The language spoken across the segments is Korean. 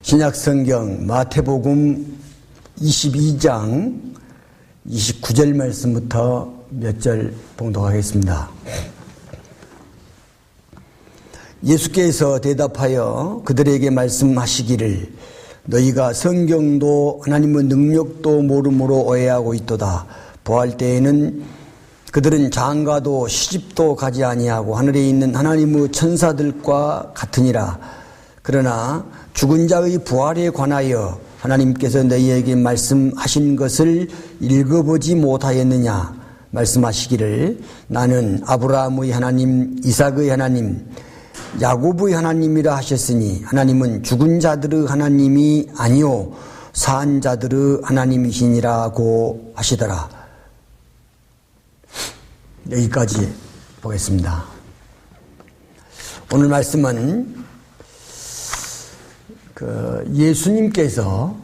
신약성경 마태복음 22장 29절 말씀부터 몇 절 봉독하겠습니다. 예수께서 대답하여 그들에게 말씀하시기를 너희가 성경도 하나님의 능력도 모름으로 오해하고 있도다. 부활 때에는 그들은 장가도 시집도 가지 아니하고 하늘에 있는 하나님의 천사들과 같으니라. 그러나 죽은 자의 부활에 관하여 하나님께서 너희에게 말씀하신 것을 읽어보지 못하였느냐. 말씀하시기를 나는 아브라함의 하나님, 이삭의 하나님, 야곱의 하나님이라 하셨으니 하나님은 죽은 자들의 하나님이 아니요 산 자들의 하나님이시니라고 하시더라. 여기까지 보겠습니다. 오늘 말씀은 예수님께서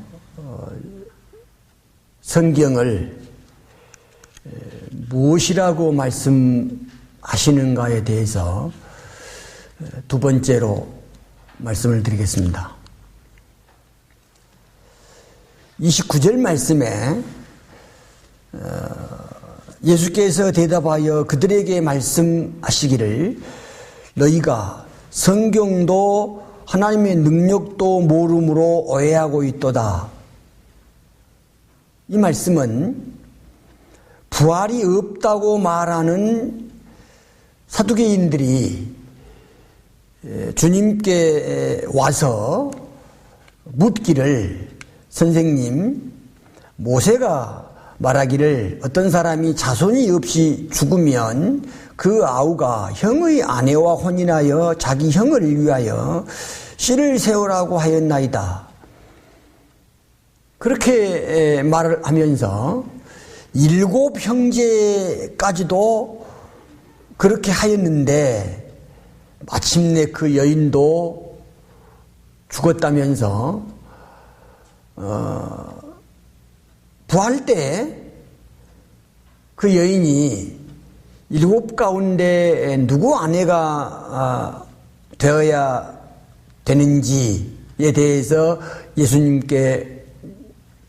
성경을 무엇이라고 말씀하시는가에 대해서 두 번째로 말씀을 드리겠습니다. 29절 말씀에 예수께서 대답하여 그들에게 말씀하시기를 너희가 성경도 하나님의 능력도 모름으로 오해하고 있도다. 이 말씀은 부활이 없다고 말하는 사두개인들이 주님께 와서 묻기를 선생님, 모세가 말하기를 어떤 사람이 자손이 없이 죽으면 그 아우가 형의 아내와 혼인하여 자기 형을 위하여 씨를 세우라고 하였나이다. 그렇게 말을 하면서 7 형제까지도 그렇게 하였는데 마침내 그 여인도 죽었다면서 부활 때 그 여인이 7 가운데 누구 아내가 되어야 되는지에 대해서 예수님께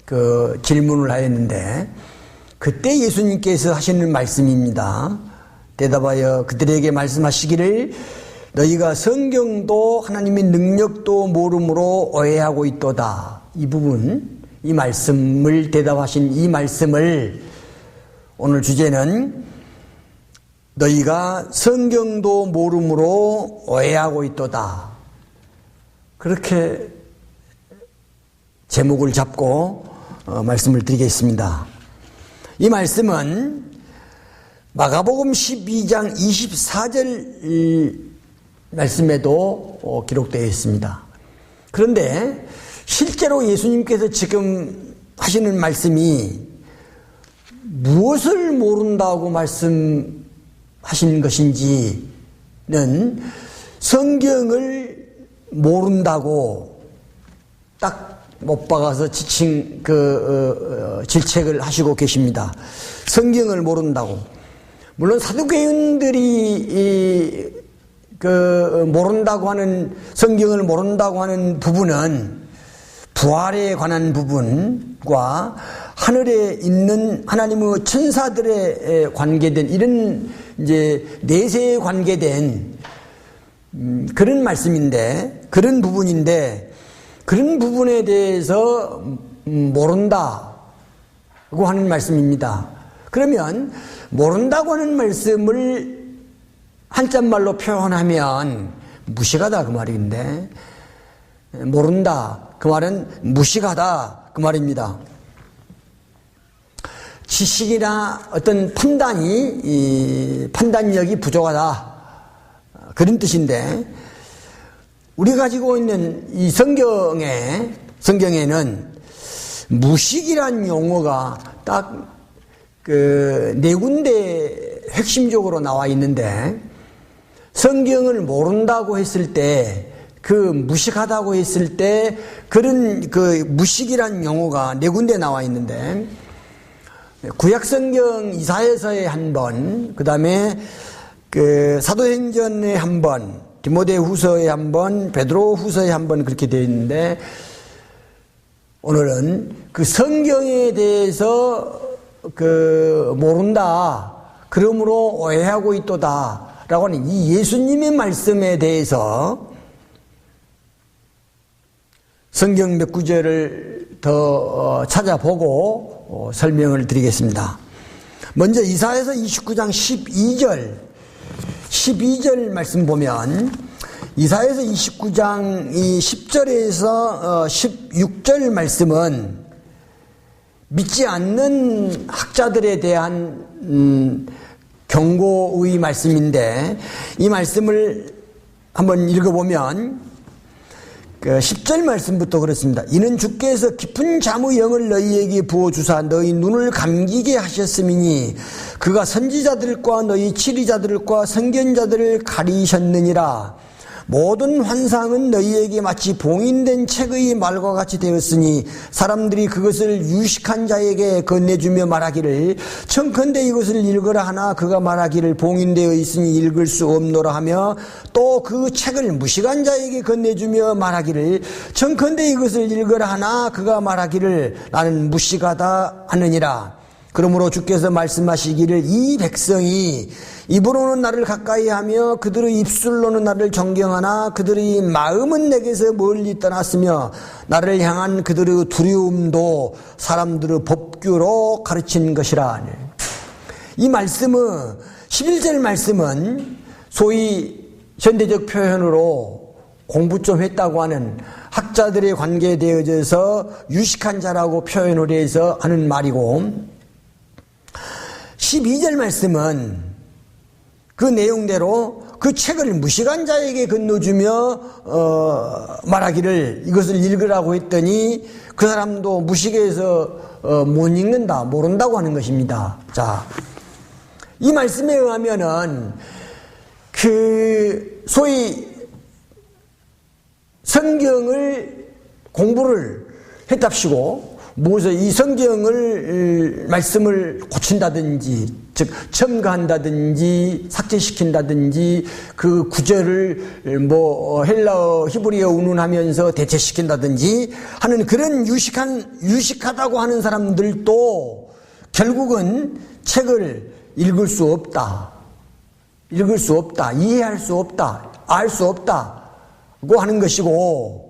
그 질문을 하였는데 그때 예수님께서 하시는 말씀입니다. 대답하여 그들에게 말씀하시기를 너희가 성경도 하나님의 능력도 모름으로 오해하고 있도다. 이 부분, 이 말씀을 대답하신 이 말씀을 오늘 주제는 너희가 성경도 모름으로 오해하고 있도다. 그렇게 제목을 잡고 말씀을 드리겠습니다. 이 말씀은 마가복음 12장 24절 말씀에도 기록되어 있습니다. 그런데 실제로 예수님께서 지금 하시는 말씀이 무엇을 모른다고 말씀하신 것인지는 성경을 모른다고 딱 못 박아서 질책을 하시고 계십니다. 성경을 모른다고. 물론 사두개인들이 모른다고 하는, 성경을 모른다고 하는 부분은 부활에 관한 부분과 하늘에 있는 하나님의 천사들에 관계된 이런 이제 내세에 관계된 그런 말씀인데, 그런 부분인데, 그런 부분에 대해서 모른다고 하는 말씀입니다. 그러면 모른다고 하는 말씀을 한자말로 표현하면 무식하다 그 말인데, 모른다 그 말은 무식하다 그 말입니다. 지식이나 어떤 판단력이 부족하다 그런 뜻인데, 우리가 가지고 있는 이 성경에는 무식이란 용어가 딱 네 군데 핵심적으로 나와 있는데, 성경을 모른다고 했을 때, 무식하다고 했을 때, 그런 무식이란 용어가 네 군데 나와 있는데, 구약성경 이사야서에 한 번, 그 다음에 사도행전에 한 번, 디모데후서에 한 번, 베드로후서에 한 번 그렇게 되어 있는데 오늘은 그 성경에 대해서 모른다, 그러므로 오해하고 있도다 라고 하는 이 예수님의 말씀에 대해서 성경 몇 구절을 더 찾아보고 설명을 드리겠습니다. 먼저 이사야서 29장 12절 말씀 보면, 이사야서 29장 10절에서 16절 말씀은 믿지 않는 학자들에 대한 경고의 말씀인데, 이 말씀을 한번 읽어보면 10절 말씀부터 그렇습니다. 이는 주께서 깊은 잠의 영을 너희에게 부어주사 너희 눈을 감기게 하셨음이니 그가 선지자들과 너희 치리자들과 선견자들을 가리셨느니라. 모든 환상은 너희에게 마치 봉인된 책의 말과 같이 되었으니 사람들이 그것을 유식한 자에게 건네주며 말하기를 청컨대 이것을 읽으라 하나 그가 말하기를 봉인되어 있으니 읽을 수 없노라 하며 또 그 책을 무식한 자에게 건네주며 말하기를 청컨대 이것을 읽으라 하나 그가 말하기를 나는 무식하다 하느니라. 그러므로 주께서 말씀하시기를 이 백성이 입으로는 나를 가까이하며 그들의 입술로는 나를 존경하나 그들의 마음은 내게서 멀리 떠났으며 나를 향한 그들의 두려움도 사람들의 법규로 가르친 것이라. 이 말씀은 11절 말씀은 소위 현대적 표현으로 공부 좀 했다고 하는 학자들의 관계에 대해서 유식한 자라고 표현을 해서 하는 말이고, 12절 말씀은 그 내용대로 그 책을 무식한 자에게 건너주며 말하기를 이것을 읽으라고 했더니 그 사람도 무식해서 못 읽는다, 모른다고 하는 것입니다. 자, 이 말씀에 의하면은 그 소위 성경을 공부를 했답시고 무엇을 이 성경을 말씀을 고친다든지 즉 첨가한다든지 삭제시킨다든지 그 구절을 헬라어 히브리어 운운하면서 대체시킨다든지 하는 그런 유식하다고 하는 사람들도 결국은 책을 읽을 수 없다, 이해할 수 없다, 알 수 없다고 하는 것이고,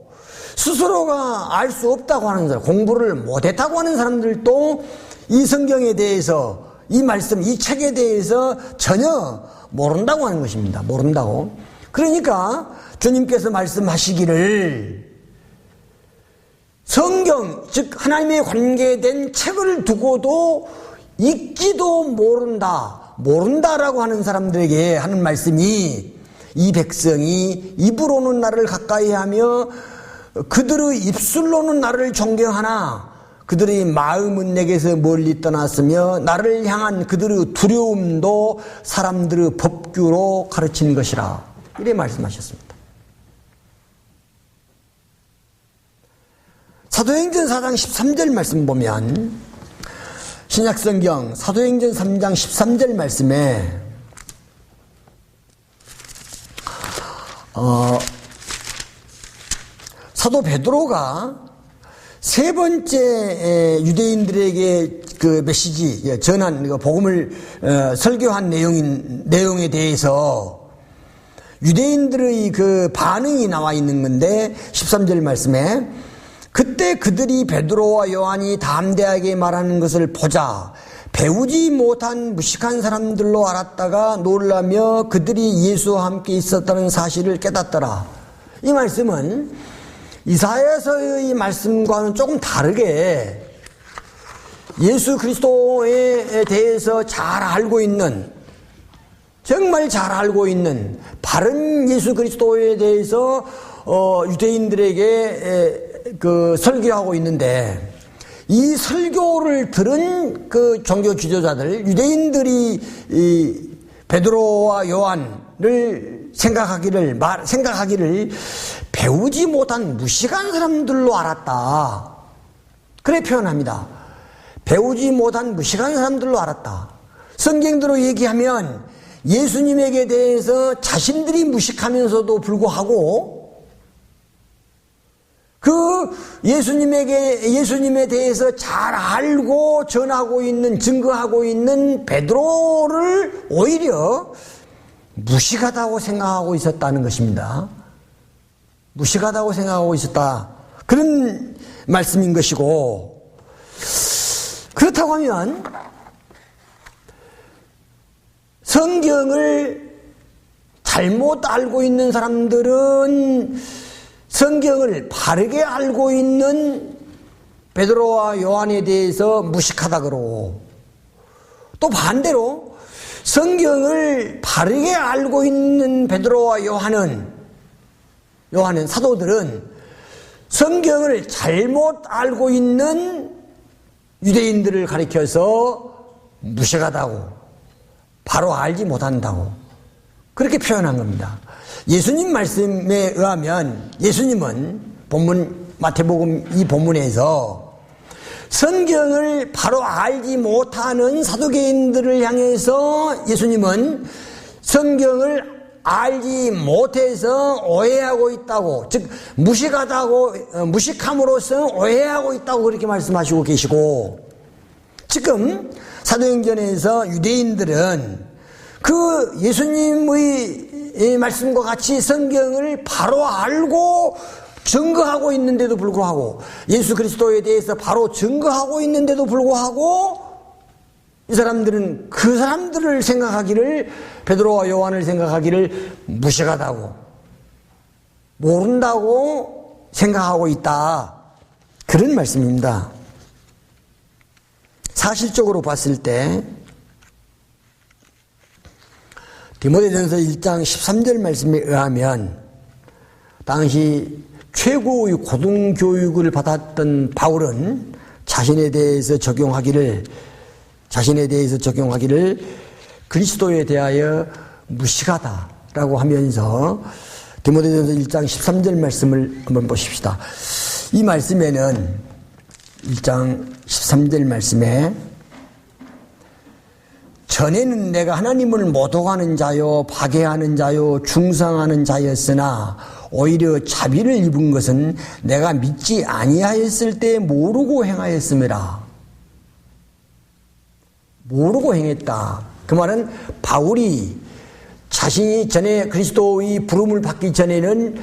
스스로가 알 수 없다고 하는 사람, 공부를 못했다고 하는 사람들도 이 성경에 대해서, 이 말씀, 이 책에 대해서 전혀 모른다고 하는 것입니다. 모른다고. 그러니까 주님께서 말씀하시기를 성경, 즉 하나님에 관계된 책을 두고도 읽지도 모른다라고 하는 사람들에게 하는 말씀이 이 백성이 입으로는 나를 가까이하며 그들의 입술로는 나를 존경하나 그들의 마음은 내게서 멀리 떠났으며 나를 향한 그들의 두려움도 사람들의 법규로 가르치는 것이라. 이래 말씀하셨습니다. 사도행전 4장 13절 말씀 보면, 신약성경 사도행전 3장 13절 말씀에 사도 베드로가 세 번째 유대인들에게 그 메시지 전한 복음을 설교한 내용에 대해서 유대인들의 그 반응이 나와 있는 건데, 13절 말씀에 그때 그들이 베드로와 요한이 담대하게 말하는 것을 보자 배우지 못한 무식한 사람들로 알았다가 놀라며 그들이 예수와 함께 있었다는 사실을 깨닫더라. 이 말씀은 이사야서의 말씀과는 조금 다르게 예수 그리스도에 대해서 잘 알고 있는, 정말 잘 알고 있는 바른 예수 그리스도에 대해서 유대인들에게 그 설교하고 있는데, 이 설교를 들은 그 종교 지도자들, 유대인들이 이 베드로와 요한을 생각하기를 배우지 못한 무식한 사람들로 알았다. 그래 표현합니다. 배우지 못한 무식한 사람들로 알았다. 성경대로 얘기하면 예수님에게 대해서 자신들이 무식하면서도 불구하고 그 예수님에 대해서 잘 알고 전하고 있는, 증거하고 있는 베드로를 오히려 무식하다고 생각하고 있었다는 것입니다. 무식하다고 생각하고 있었다. 그런 말씀인 것이고, 그렇다고 하면 성경을 잘못 알고 있는 사람들은 성경을 바르게 알고 있는 베드로와 요한에 대해서 무식하다 그러고, 또 반대로 성경을 바르게 알고 있는 베드로와 요한은 사도들은 성경을 잘못 알고 있는 유대인들을 가리켜서 무식하다고, 바로 알지 못한다고 그렇게 표현한 겁니다. 예수님 말씀에 의하면 예수님은 마태복음 이 본문에서 성경을 바로 알지 못하는 사두개인들을 향해서 예수님은 성경을 알지 못해서 오해하고 있다고, 즉 무식함으로써 오해하고 있다고 그렇게 말씀하시고 계시고, 지금 사도행전에서 유대인들은 그 예수님의 말씀과 같이 성경을 바로 알고 증거하고 있는데도 불구하고, 예수 그리스도에 대해서 바로 증거하고 있는데도 불구하고, 이 사람들은 그 사람들을 생각하기를, 베드로와 요한을 생각하기를 무식하다고, 모른다고 생각하고 있다. 그런 말씀입니다. 사실적으로 봤을 때 디모데전서 1장 13절 말씀에 의하면 당시 최고의 고등교육을 받았던 바울은 자신에 대해서 적용하기를 그리스도에 대하여 무식하다라고 하면서 디모데전서 1장 13절 말씀을 한번 보십시다. 이 말씀에는 1장 13절 말씀에 전에는 내가 하나님을 모독하는 자요 파괴하는 자요 중상하는 자였으나 오히려 자비를 입은 것은 내가 믿지 아니하였을 때 모르고 행하였음이라. 모르고 행했다. 그 말은 바울이 자신이 전에 그리스도의 부름을 받기 전에는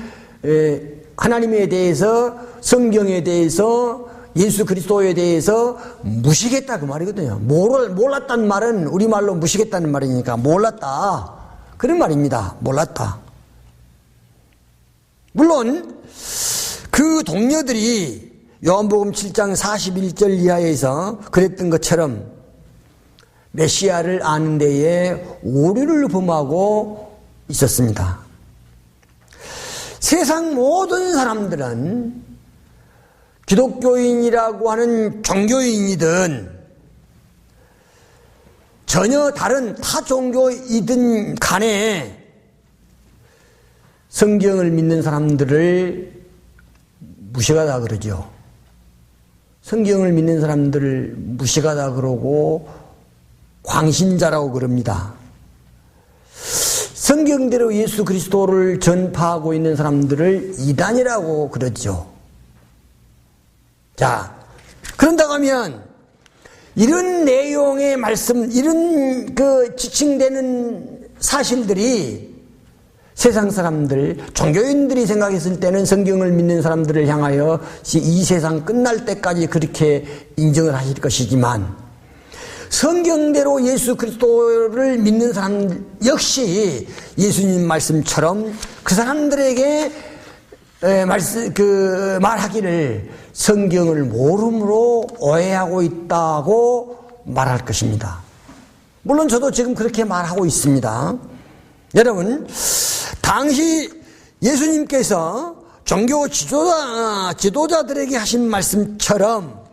하나님에 대해서, 성경에 대해서, 예수 그리스도에 대해서 무식했다 그 말이거든요. 몰랐다는 말은 우리말로 무식했다는 말이니까 몰랐다 그런 말입니다. 몰랐다. 물론 그 동료들이 요한복음 7장 41절 이하에서 그랬던 것처럼 메시아를 아는 데에 오류를 범하고 있었습니다. 세상 모든 사람들은 기독교인이라고 하는 종교인이든 전혀 다른 타 종교이든 간에 성경을 믿는 사람들을 무식하다 그러죠. 성경을 믿는 사람들을 무식하다 그러고 광신자라고 그럽니다. 성경대로 예수 그리스도를 전파하고 있는 사람들을 이단이라고 그러죠. 자, 그런다고 하면 이런 내용의 말씀, 이런 지칭되는 사실들이 세상 사람들, 종교인들이 생각했을 때는 성경을 믿는 사람들을 향하여 이 세상 끝날 때까지 그렇게 인정을 하실 것이지만, 성경대로 예수 그리스도를 믿는 사람 역시 예수님 말씀처럼 그 사람들에게 말하기를 성경을 모름으로 오해하고 있다고 말할 것입니다. 물론 저도 지금 그렇게 말하고 있습니다. 여러분, 당시 예수님께서 종교 지도자들에게 하신 말씀처럼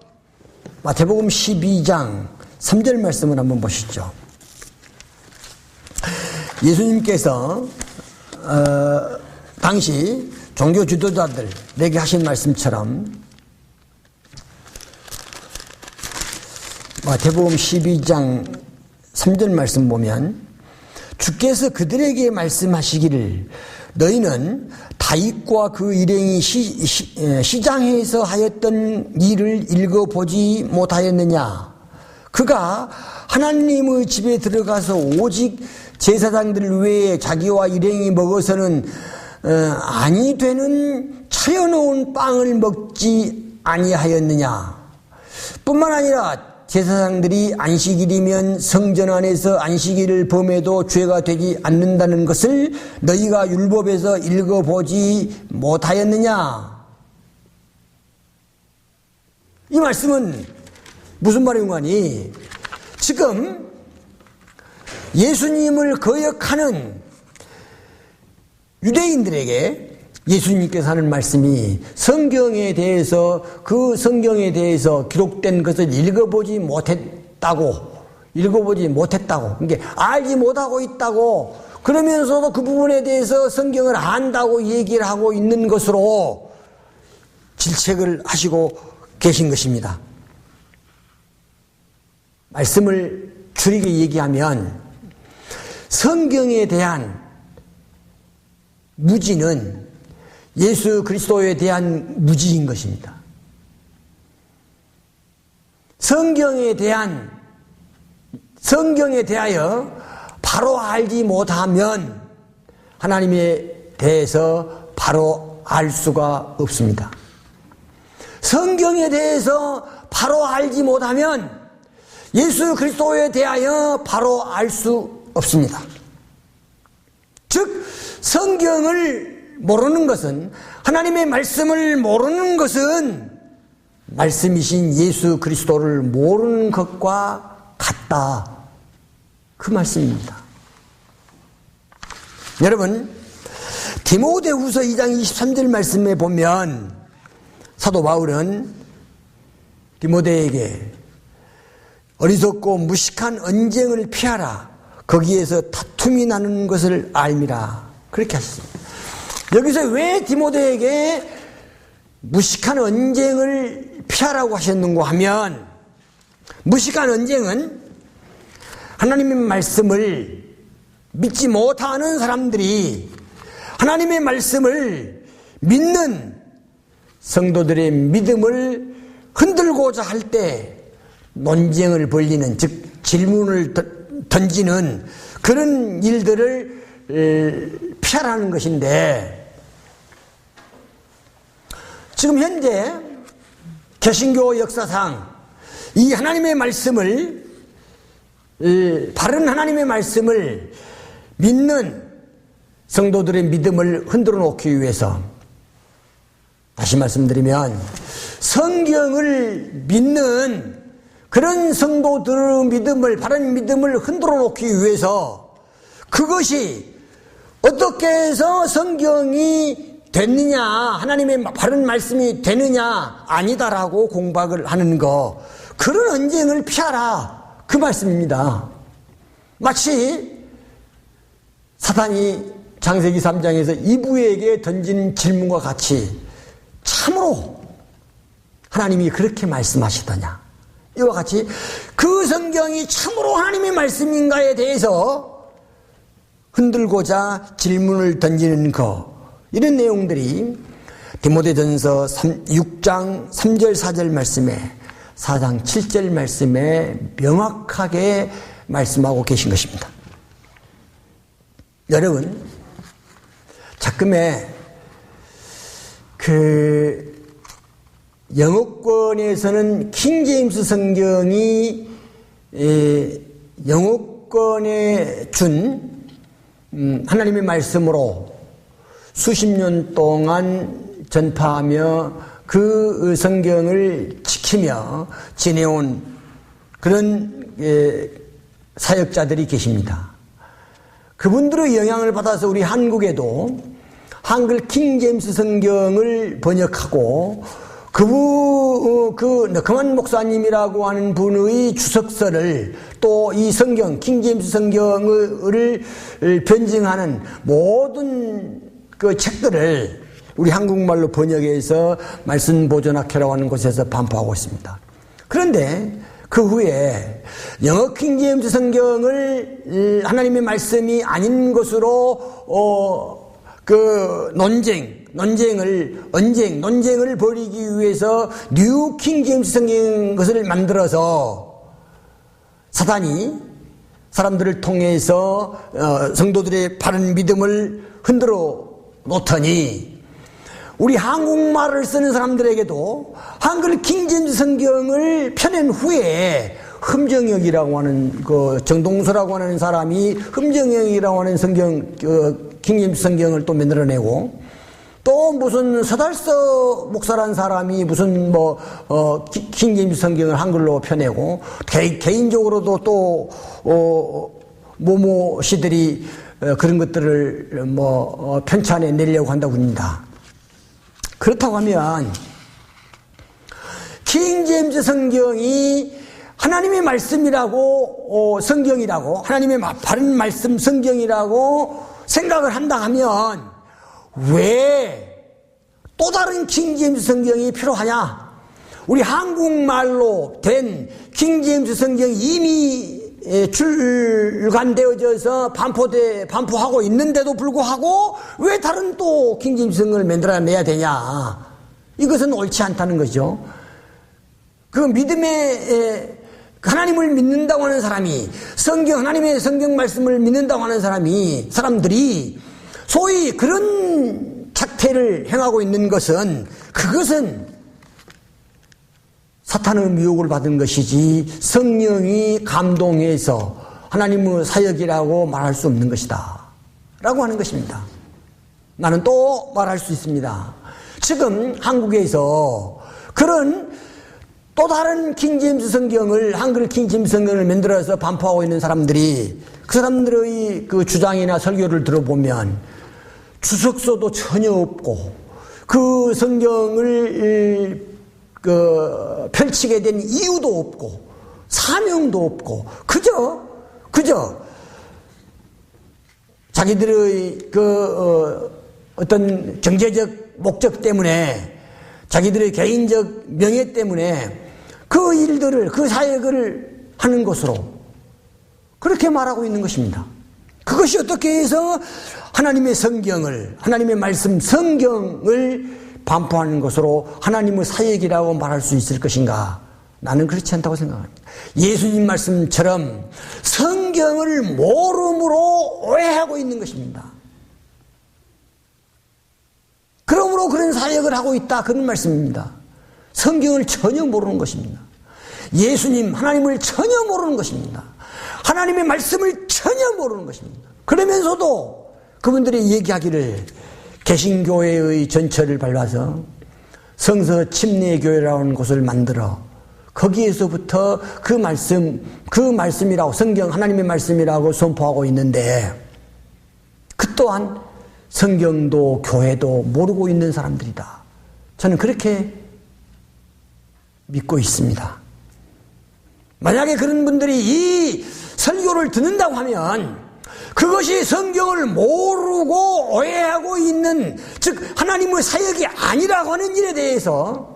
마태복음 12장 3절 말씀을 한번 보시죠. 예수님께서 당시 종교 지도자들에게 하신 말씀처럼 마태복음 12장 3절 말씀 보면 주께서 그들에게 말씀하시기를 너희는 다윗과 그 일행이 시장에서 하였던 일을 읽어보지 못하였느냐? 그가 하나님의 집에 들어가서 오직 제사장들 외에 자기와 일행이 먹어서는 아니 되는 차려놓은 빵을 먹지 아니하였느냐? 뿐만 아니라 제사장들이 안식일이면 성전 안에서 안식일을 범해도 죄가 되지 않는다는 것을 너희가 율법에서 읽어보지 못하였느냐? 이 말씀은 무슨 말인가니? 지금 예수님을 거역하는 유대인들에게 예수님께서 하는 말씀이 성경에 대해서, 그 성경에 대해서 기록된 것을 읽어보지 못했다고, 그러니까 알지 못하고 있다고, 그러면서도 그 부분에 대해서 성경을 안다고 얘기를 하고 있는 것으로 질책을 하시고 계신 것입니다. 말씀을 줄이게 얘기하면 성경에 대한 무지는 예수 그리스도에 대한 무지인 것입니다. 성경에 대하여 바로 알지 못하면 하나님에 대해서 바로 알 수가 없습니다. 성경에 대해서 바로 알지 못하면 예수 그리스도에 대하여 바로 알 수 없습니다. 즉 성경을 모르는 것은, 하나님의 말씀을 모르는 것은 말씀이신 예수 그리스도를 모르는 것과 같다, 그 말씀입니다. 여러분, 디모데후서 2장 23절 말씀에 보면 사도 바울은 디모데에게 어리석고 무식한 언쟁을 피하라, 거기에서 다툼이 나는 것을 알미라, 그렇게 하셨습니다. 여기서 왜 디모데에게 무식한 언쟁을 피하라고 하셨는가 하면, 무식한 언쟁은 하나님의 말씀을 믿지 못하는 사람들이 하나님의 말씀을 믿는 성도들의 믿음을 흔들고자 할 때 논쟁을 벌이는, 즉 질문을 던지는 그런 일들을 피하라는 것인데, 지금 현재 개신교 역사상 이 하나님의 말씀을, 바른 하나님의 말씀을 믿는 성도들의 믿음을 흔들어 놓기 위해서, 다시 말씀드리면 성경을 믿는 그런 성도들의 믿음을, 바른 믿음을 흔들어 놓기 위해서 그것이 어떻게 해서 성경이 됐느냐, 하나님의 바른 말씀이 되느냐, 아니다라고 공박을 하는 거, 그런 언쟁을 피하라, 그 말씀입니다. 마치 사단이 창세기 3장에서 이브에게 던진 질문과 같이, 참으로 하나님이 그렇게 말씀하시더냐, 이와 같이 그 성경이 참으로 하나님의 말씀인가에 대해서 흔들고자 질문을 던지는 것, 이런 내용들이 디모데전서 6장 3절 4절 말씀에, 4장 7절 말씀에 명확하게 말씀하고 계신 것입니다. 여러분, 자금에 영어권에서는 킹제임스 성경이 영어권에 준 하나님의 말씀으로 수십 년 동안 전파하며 그 성경을 지키며 지내온 그런 사역자들이 계십니다. 그분들의 영향을 받아서 우리 한국에도 한글 킹제임스 성경을 번역하고 너커만 목사님이라고 하는 분의 주석서를, 또 이 성경, 킹제임스 성경을 변증하는 모든 그 책들을 우리 한국말로 번역해서 말씀보존학회라고 하는 곳에서 반포하고 있습니다. 그런데 그 후에 영어 킹제임스 성경을 하나님의 말씀이 아닌 것으로 논쟁, 논쟁을 벌이기 위해서 뉴 킹 제임스 성경 것을 만들어서 사단이 사람들을 통해서 성도들의 바른 믿음을 흔들어 놓더니 우리 한국말을 쓰는 사람들에게도 한글 킹 제임스 성경을 펴낸 후에 흠정역이라고 하는 정동수라고 하는 사람이 흠정역이라고 하는 성경 킹 제임스 성경을 또 만들어내고 또 무슨 서달서 목사라는 사람이 무슨 킹 제임스 성경을 한글로 펴내고 개인적으로도 또 모모 씨들이 그런 것들을 편찬해 내려고 한다고 합니다. 그렇다고 하면 킹 제임스 성경이 하나님의 말씀이라고 성경이라고 하나님의 바른 말씀 성경이라고 생각을 한다 하면 왜 또 다른 킹 제임스 성경이 필요하냐? 우리 한국말로 된 킹 제임스 성경이 이미 출간되어져서 반포하고 있는데도 불구하고 왜 다른 또 킹 제임스 성경을 만들어내야 되냐? 이것은 옳지 않다는 거죠. 그 믿음의 하나님을 믿는다고 하는 사람이 하나님의 성경 말씀을 믿는다고 하는 사람들이 소위 그런 착태를 행하고 있는 것은 그것은 사탄의 미혹을 받은 것이지 성령이 감동해서 하나님의 사역이라고 말할 수 없는 것이다 라고 하는 것입니다. 나는 또 말할 수 있습니다. 지금 한국에서 그런 또 다른 킹 제임스 성경을 한글 킹 제임스 성경을 만들어서 반포하고 있는 사람들이 그 사람들의 그 주장이나 설교를 들어보면 주석서도 전혀 없고 그 성경을 펼치게 된 이유도 없고 사명도 없고 그저 자기들의 어떤 경제적 목적 때문에 자기들의 개인적 명예 때문에 그 일들을 그 사역을 하는 것으로 그렇게 말하고 있는 것입니다. 그것이 어떻게 해서 하나님의 성경을 하나님의 말씀 성경을 반포하는 것으로 하나님의 사역이라고 말할 수 있을 것인가? 나는 그렇지 않다고 생각합니다. 예수님 말씀처럼 성경을 모름으로 오해하고 있는 것입니다. 그러므로 그런 사역을 하고 있다 그런 말씀입니다. 성경을 전혀 모르는 것입니다. 예수님 하나님을 전혀 모르는 것입니다. 하나님의 말씀을 전혀 모르는 것입니다. 그러면서도 그분들이 얘기하기를 개신교회의 전철을 밟아서 성서 침례교회라는 곳을 만들어 거기에서부터 그 말씀이라고 성경 하나님의 말씀이라고 선포하고 있는데 그 또한 성경도 교회도 모르고 있는 사람들이다. 저는 그렇게 믿고 있습니다. 만약에 그런 분들이 이 설교를 듣는다고 하면 그것이 성경을 모르고 오해하고 있는 즉 하나님의 사역이 아니라고 하는 일에 대해서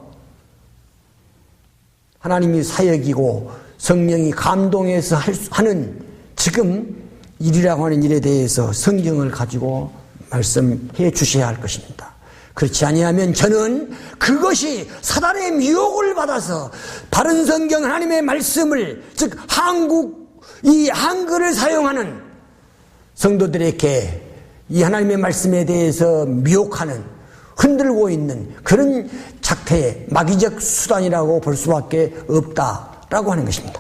하나님이 사역이고 성령이 감동해서 하는 지금 일이라고 하는 일에 대해서 성경을 가지고 말씀해 주셔야 할 것입니다. 그렇지 아니하면 저는 그것이 사단의 미혹을 받아서 바른 성경 하나님의 말씀을 즉 이 한글을 사용하는 성도들에게 이 하나님의 말씀에 대해서 미혹하는 흔들고 있는 그런 작태의 마귀적 수단이라고 볼 수밖에 없다라고 하는 것입니다.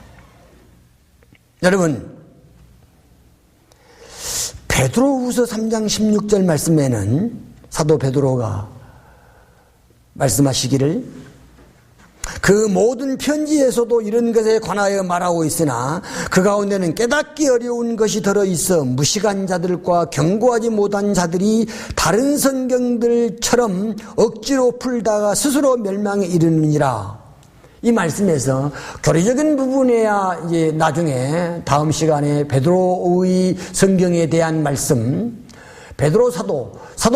여러분 베드로후서 3장 16절 말씀에는 사도 베드로가 말씀하시기를 그 모든 편지에서도 이런 것에 관하여 말하고 있으나 그 가운데는 깨닫기 어려운 것이 들어있어 무식한 자들과 경고하지 못한 자들이 다른 성경들처럼 억지로 풀다가 스스로 멸망에 이르느니라. 이 말씀에서 교리적인 부분에야 이제 나중에 다음 시간에 베드로의 성경에 대한 말씀, 베드로 사도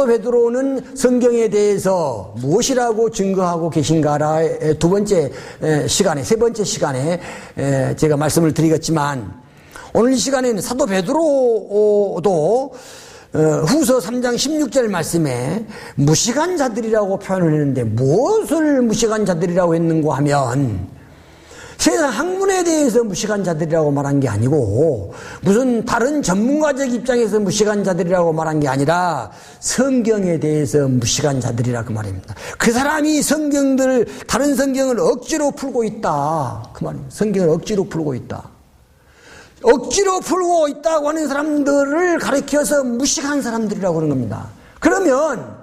베드로는 성경에 대해서 무엇이라고 증거하고 계신가라 세 번째 시간에 제가 말씀을 드리겠지만 오늘 이 시간에는 사도 베드로도 후서 3장 16절 말씀에 무식한 자들이라고 표현을 했는데 무엇을 무식한 자들이라고 했는가 하면 세상 학문에 대해서 무식한 자들이라고 말한 게 아니고 무슨 다른 전문가적 입장에서 무식한 자들이라고 말한 게 아니라 성경에 대해서 무식한 자들이라고 말입니다. 그 사람이 다른 성경을 억지로 풀고 있다. 그 말입니다. 성경을 억지로 풀고 있다. 억지로 풀고 있다고 하는 사람들을 가리켜서 무식한 사람들이라고 하는 겁니다. 그러면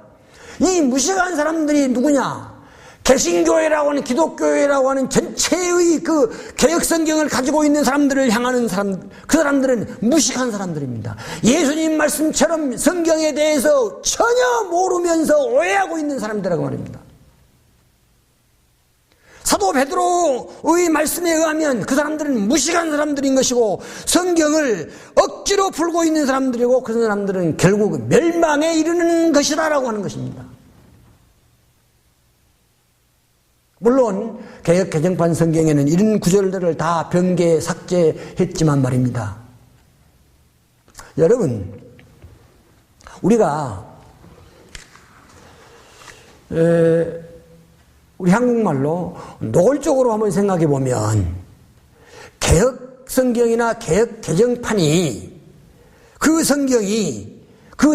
이 무식한 사람들이 누구냐? 개신교회라고 하는 기독교회라고 하는 전체의 그 개혁성경을 가지고 있는 사람들을 향하는 그 사람들은 무식한 사람들입니다. 예수님 말씀처럼 성경에 대해서 전혀 모르면서 오해하고 있는 사람들이라고 말입니다. 사도 베드로의 말씀에 의하면 그 사람들은 무식한 사람들인 것이고 성경을 억지로 풀고 있는 사람들이고 그 사람들은 결국 멸망에 이르는 것이다라고 하는 것입니다. 물론 개혁 개정판 성경에는 이런 구절들을 다 변개 삭제했지만 말입니다. 여러분, 우리가 우리 한국말로 노골적으로 한번 생각해 보면 개혁 성경이나 개혁 개정판이 그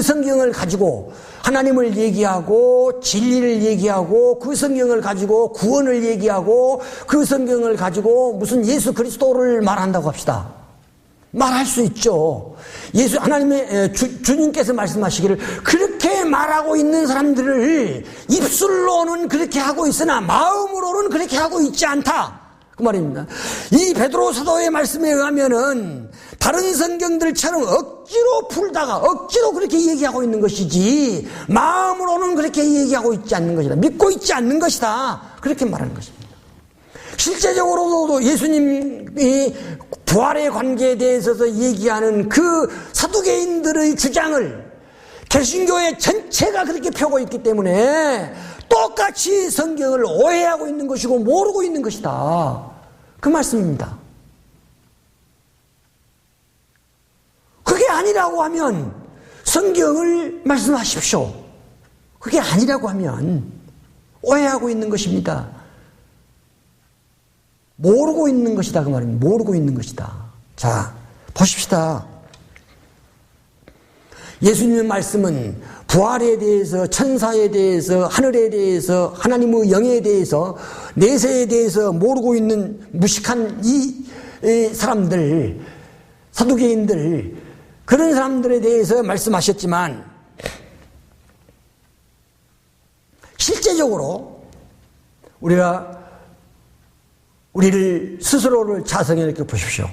성경을 가지고 하나님을 얘기하고 진리를 얘기하고 그 성경을 가지고 구원을 얘기하고 그 성경을 가지고 무슨 예수 그리스도를 말한다고 합시다. 말할 수 있죠. 하나님의 주님께서 말씀하시기를 그렇게 말하고 있는 사람들을 입술로는 그렇게 하고 있으나 마음으로는 그렇게 하고 있지 않다. 그 말입니다. 이 베드로 사도의 말씀에 의하면은 다른 성경들처럼 억지로 풀다가 억지로 그렇게 얘기하고 있는 것이지 마음으로는 그렇게 얘기하고 있지 않는 것이다. 믿고 있지 않는 것이다. 그렇게 말하는 것입니다. 실제적으로도 예수님이 부활의 관계에 대해서 얘기하는 그 사두개인들의 주장을 개신교회 전체가 그렇게 펴고 있기 때문에 똑같이 성경을 오해하고 있는 것이고 모르고 있는 것이다. 그 말씀입니다. 그게 아니라고 하면 성경을 말씀하십시오. 그게 아니라고 하면 오해하고 있는 것입니다. 모르고 있는 것이다. 그 말입니다. 모르고 있는 것이다. 자, 보십시다. 예수님의 말씀은 부활에 대해서, 천사에 대해서, 하늘에 대해서, 하나님의 영에 대해서, 내세에 대해서 모르고 있는 무식한 이 사람들, 사두개인들, 그런 사람들에 대해서 말씀하셨지만 실제적으로 우리를 스스로를 자성해 이렇게 보십시오.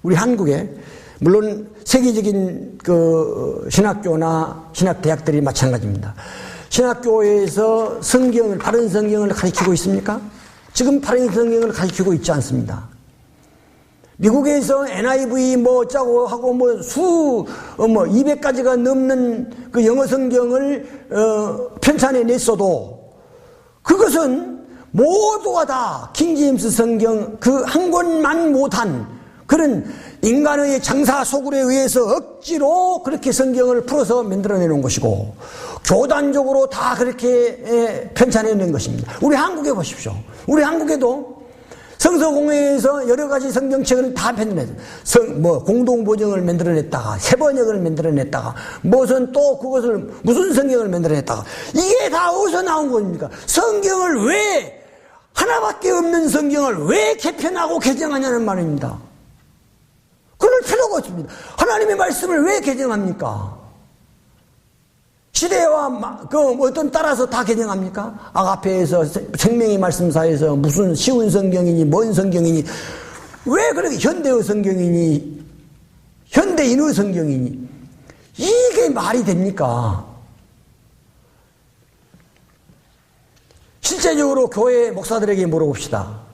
우리 한국에 물론 세계적인 그 신학교나 신학대학들이 마찬가지입니다. 신학교에서 다른 성경을 가르치고 있습니까? 지금 다른 성경을 가르치고 있지 않습니다. 미국에서 NIV 어쩌고 하고 200가지가 넘는 그 영어 성경을 편찬해 냈어도 그것은 모두가 다 킹제임스 성경 그 한 권만 못한 그런 인간의 장사 소굴에 의해서 억지로 그렇게 성경을 풀어서 만들어내 놓은 것이고 교단적으로 다 그렇게 편찬해 낸 것입니다. 우리 한국에 보십시오. 우리 한국에도 성서공회에서 여러 가지 성경책을 다 편찬했어요. 공동보정을 만들어냈다가 세번역을 만들어냈다가 무슨 또 그것을 무슨 성경을 만들어냈다가 이게 다 어디서 나온 겁니까? 성경을 왜 하나밖에 없는 성경을 왜 개편하고 개정하냐는 말입니다. 그럴 필요가 없습니다. 하나님의 말씀을 왜 개정합니까? 시대와 어떤 따라서 다 개정합니까? 아가페에서 생명의 말씀사에서 무슨 쉬운 성경이니 뭔 성경이니 왜 그렇게 현대의 성경이니 현대인의 성경이니 이게 말이 됩니까? 실제적으로 교회 목사들에게 물어봅시다.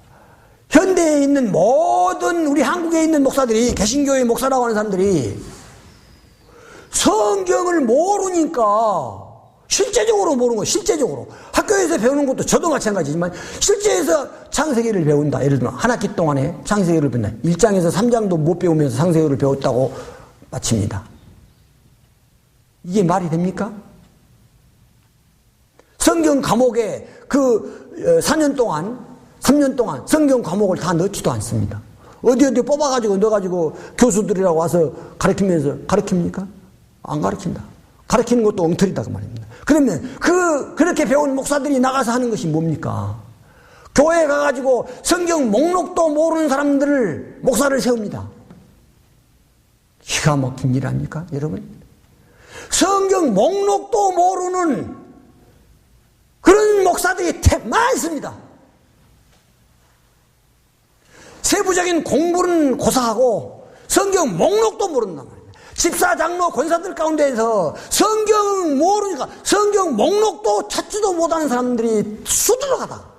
현대에 있는 모든 우리 한국에 있는 목사들이 개신교의 목사라고 하는 사람들이 성경을 모르니까 실제적으로 모르는 거 실제적으로 학교에서 배우는 것도 저도 마찬가지지만 실제에서 창세기를 배운다. 예를 들면 한 학기 동안에 창세기를 배운다. 1장에서 3장도 못 배우면서 창세기를 배웠다고 마칩니다. 이게 말이 됩니까? 성경 과목에 그 4년 동안 3년 동안 성경 과목을 다 넣지도 않습니다. 어디 뽑아가지고 넣어가지고 교수들이라고 와서 가르치면서 가르칩니까? 안 가르친다. 가르치는 것도 엉터리다 그 말입니다. 그러면 그렇게 배운 목사들이 나가서 하는 것이 뭡니까? 교회에 가가지고 성경 목록도 모르는 사람들을 목사를 세웁니다. 기가 막힌 일 아닙니까 여러분? 성경 목록도 모르는 그런 목사들이 많습니다. 세부적인 공부는 고사하고 성경 목록도 모른단 말이에요. 집사, 장로, 권사들 가운데에서 성경 모르니까 성경 목록도 찾지도 못하는 사람들이 수두룩하다.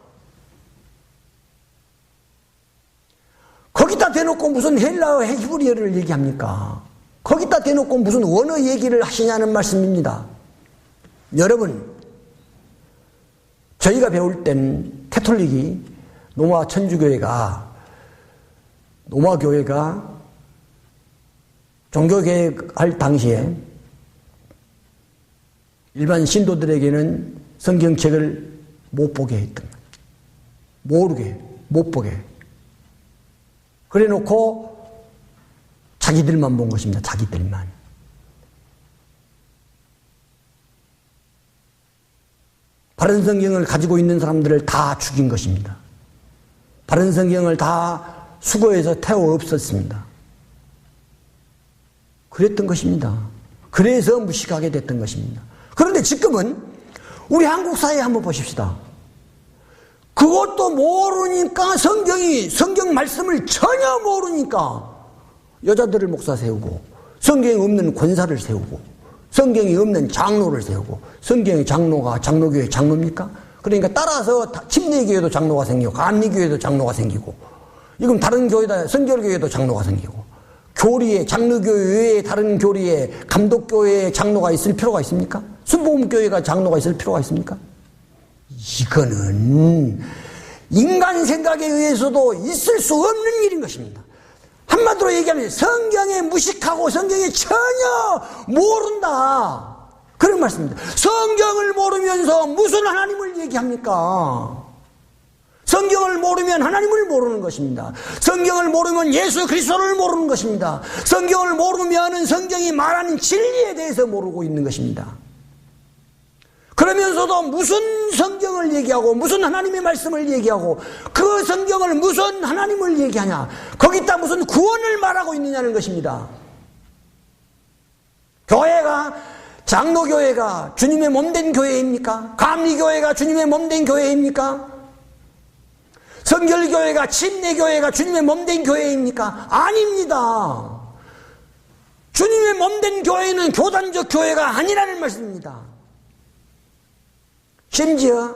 거기다 대놓고 무슨 헬라어 히브리어를 얘기합니까? 거기다 대놓고 무슨 원어 얘기를 하시냐는 말씀입니다. 여러분, 저희가 배울 땐 캐톨릭이 노마 교회가 종교개혁할 당시에 일반 신도들에게는 성경책을 못 보게 했던 거예요. 못 보게. 그래 놓고 자기들만 본 것입니다. 자기들만. 바른 성경을 가지고 있는 사람들을 다 죽인 것입니다. 바른 성경을 다 수거해서 태워 없었습니다. 그랬던 것입니다. 그래서 무식하게 됐던 것입니다. 그런데 지금은 우리 한국 사회 한번 보십시다. 그것도 모르니까 성경 말씀을 전혀 모르니까 여자들을 목사 세우고 성경이 없는 권사를 세우고 성경이 없는 장로를 세우고 성경의 장로가 장로교회 장로입니까? 그러니까 따라서 침례교회도 장로가 생기고 감리교회도 장로가 생기고 이건 다른 교회다 성결교회도 장로가 생기고 교리에 장로교회 외에 다른 교리에 감독교회에 장로가 있을 필요가 있습니까? 순복음교회가 장로가 있을 필요가 있습니까? 이거는 인간 생각에 의해서도 있을 수 없는 일인 것입니다. 한마디로 얘기하면 성경에 무식하고 성경에 전혀 모른다 그런 말씀입니다. 성경을 모르면서 무슨 하나님을 얘기합니까? 성경을 모르면 하나님을 모르는 것입니다. 성경을 모르면 예수 그리스도를 모르는 것입니다. 성경을 모르면 성경이 말하는 진리에 대해서 모르고 있는 것입니다. 그러면서도 무슨 성경을 얘기하고 무슨 하나님의 말씀을 얘기하고 그 성경을 무슨 하나님을 얘기하냐, 거기다 무슨 구원을 말하고 있느냐는 것입니다. 교회가, 장로교회가 주님의 몸된 교회입니까? 감리교회가 주님의 몸된 교회입니까? 성결교회가, 침례교회가 주님의 몸된 교회입니까? 아닙니다. 주님의 몸된 교회는 교단적 교회가 아니라는 말씀입니다. 심지어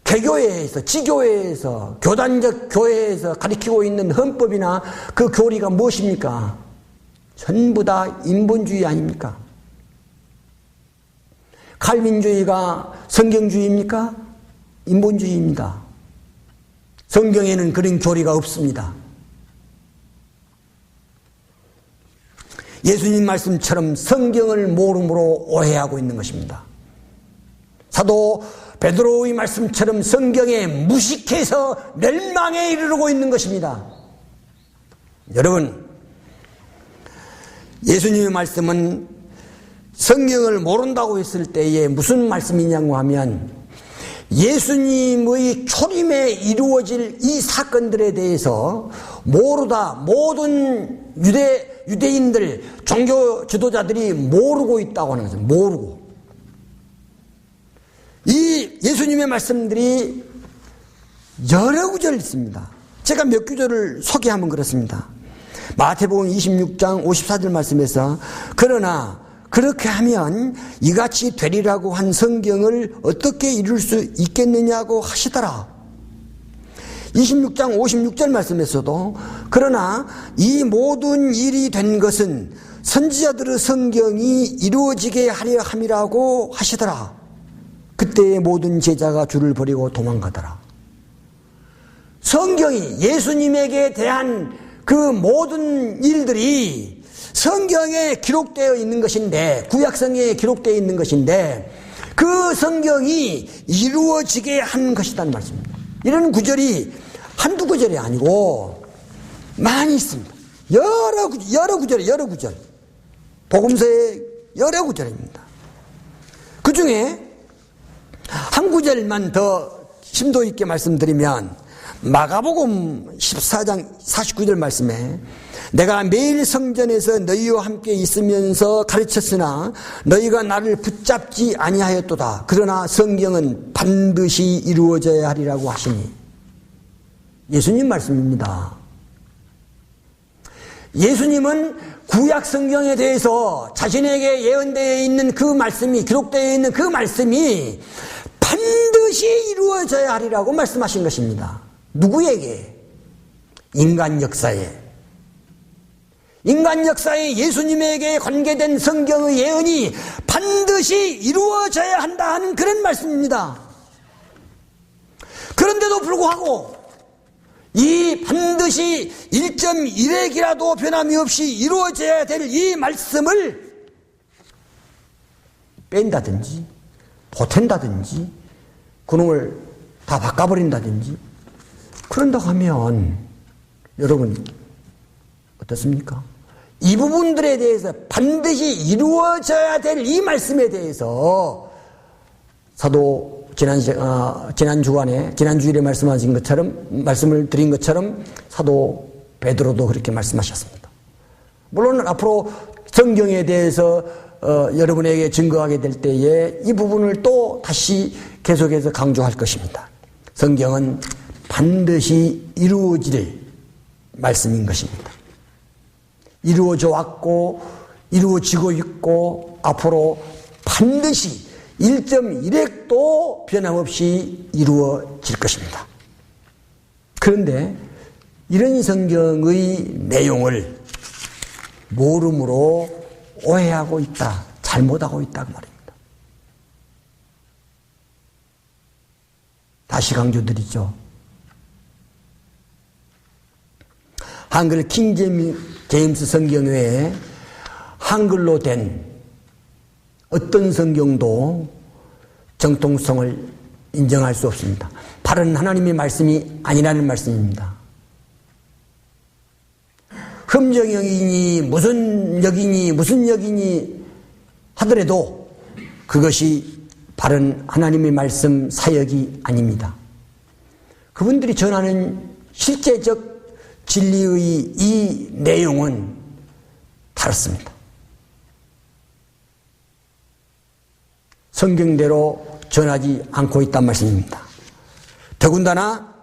개교회에서, 지교회에서, 교단적 교회에서 가리키고 있는 헌법이나 그 교리가 무엇입니까? 전부 다 인본주의 아닙니까? 칼빈주의가 성경주의입니까? 인본주의입니다. 성경에는 그런 교리가 없습니다. 예수님 말씀처럼 성경을 모름으로 오해하고 있는 것입니다. 사도 베드로의 말씀처럼 성경에 무식해서 멸망에 이르르고 있는 것입니다. 여러분, 예수님의 말씀은 성경을 모른다고 했을 때에 무슨 말씀이냐고 하면 예수님의 초림에 이루어질 이 사건들에 대해서 모르다 모든 유대인들, 종교 지도자들이 모르고 있다고 하는 거죠. 모르고. 이 예수님의 말씀들이 여러 구절 있습니다. 제가 몇 구절을 소개하면 그렇습니다. 마태복음 26장 54절 말씀에서 그러나 그렇게 하면 이같이 되리라고 한 성경을 어떻게 이룰 수 있겠느냐고 하시더라. 26장 56절 말씀에서도 그러나 이 모든 일이 된 것은 선지자들의 성경이 이루어지게 하려 함이라고 하시더라. 그때의 모든 제자가 줄을 버리고 도망가더라. 성경이 예수님에게 대한 그 모든 일들이 성경에 기록되어 있는 것인데, 구약성경에 기록되어 있는 것인데 그 성경이 이루어지게 한 것이란 말씀입니다. 이런 구절이 한두 구절이 아니고 많이 있습니다. 여러 구절. 복음서의 여러 구절입니다. 그 중에 한 구절만 더 심도 있게 말씀드리면 마가복음 14장 49절 말씀에 내가 매일 성전에서 너희와 함께 있으면서 가르쳤으나 너희가 나를 붙잡지 아니하였도다. 그러나 성경은 반드시 이루어져야 하리라고 하시니. 예수님 말씀입니다. 예수님은 구약 성경에 대해서 자신에게 예언되어 있는 그 말씀이, 기록되어 있는 그 말씀이 반드시 이루어져야 하리라고 말씀하신 것입니다. 누구에게? 인간 역사에 예수님에게 관계된 성경의 예언이 반드시 이루어져야 한다 하는 그런 말씀입니다. 그런데도 불구하고 이 반드시 1.1핵이라도 변함이 없이 이루어져야 될 이 말씀을 뺀다든지 보탠다든지 그놈을 다 바꿔버린다든지 그런다고 하면 여러분 어떻습니까? 이 부분들에 대해서 반드시 이루어져야 될 이 말씀에 대해서 사도 지난 주일에 말씀을 드린 것처럼 사도 베드로도 그렇게 말씀하셨습니다. 물론 앞으로 성경에 대해서 여러분에게 증거하게 될 때에 이 부분을 또 다시 계속해서 강조할 것입니다. 성경은 반드시 이루어질 말씀인 것입니다. 이루어져 왔고 이루어지고 있고 앞으로 반드시 1.1핵도 변함없이 이루어질 것입니다. 그런데 이런 성경의 내용을 모름으로 오해하고 있다, 잘못하고 있다 그 말입니다. 다시 강조드리죠. 한글 킹 제임스 성경 외에 한글로 된 어떤 성경도 정통성을 인정할 수 없습니다. 바른 하나님의 말씀이 아니라는 말씀입니다. 흠정역이니 무슨 역이니 하더라도 그것이 바른 하나님의 말씀 사역이 아닙니다. 그분들이 전하는 실제적 진리의 이 내용은 다릅니다. 성경대로 전하지 않고 있단 말씀입니다. 더군다나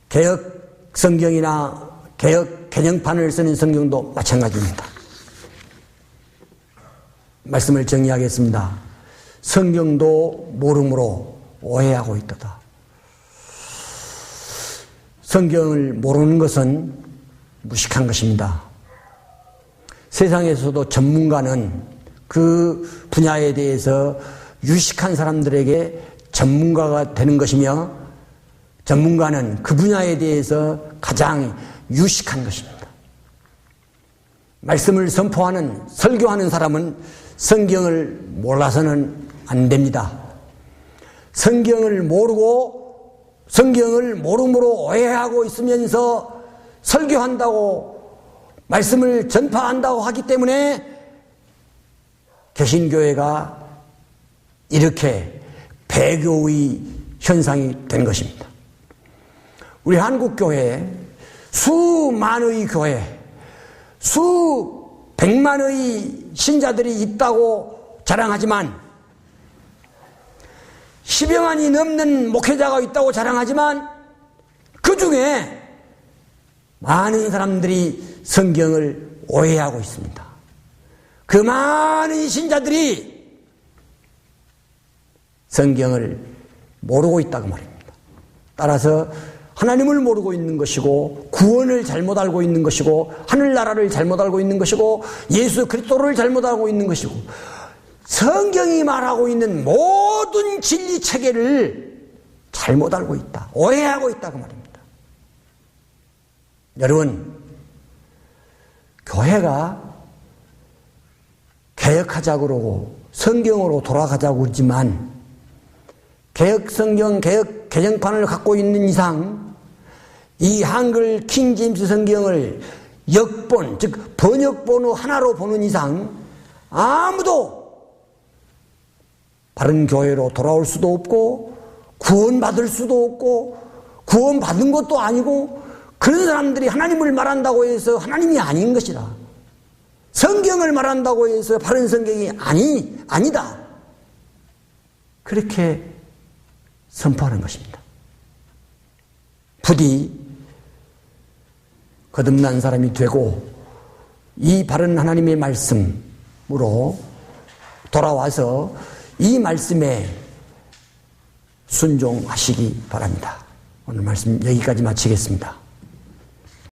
개혁 성경이나 개혁 개정판을 쓰는 성경도 마찬가지입니다. 말씀을 정리하겠습니다. 성경도 모름으로 오해하고 있다. 성경을 모르는 것은 무식한 것입니다. 세상에서도 전문가는 그 분야에 대해서 유식한 사람들에게 전문가가 되는 것이며 전문가는 그 분야에 대해서 가장 유식한 것입니다. 말씀을 선포하는, 설교하는 사람은 성경을 몰라서는 안 됩니다. 성경을 모름으로 오해하고 있으면서 설교한다고 말씀을 전파한다고 하기 때문에 개신교회가 이렇게 배교의 현상이 된 것입니다. 우리 한국교회에 수만의 교회, 수백만의 신자들이 있다고 자랑하지만 10여만이 넘는 목회자가 있다고 자랑하지만 그 중에 많은 사람들이 성경을 오해하고 있습니다. 그 많은 신자들이 성경을 모르고 있다고 말입니다. 따라서 하나님을 모르고 있는 것이고 구원을 잘못 알고 있는 것이고 하늘나라를 잘못 알고 있는 것이고 예수 그리스도를 잘못 알고 있는 것이고 성경이 말하고 있는 모든 진리 체계를 잘못 알고 있다. 오해하고 있다고 말입니다. 여러분, 교회가 개혁하자고 그러고 성경으로 돌아가자고 그러지만 개혁 성경, 개혁 개정판을 갖고 있는 이상 이 한글 킹 제임스 성경을 역본, 즉 번역본의 하나로 보는 이상 아무도 바른 교회로 돌아올 수도 없고 구원받을 수도 없고 구원받은 것도 아니고 그런 사람들이 하나님을 말한다고 해서 하나님이 아닌 것이라. 성경을 말한다고 해서 바른 성경이 아니다. 그렇게 선포하는 것입니다. 부디 거듭난 사람이 되고 이 바른 하나님의 말씀으로 돌아와서 이 말씀에 순종하시기 바랍니다. 오늘 말씀 여기까지 마치겠습니다.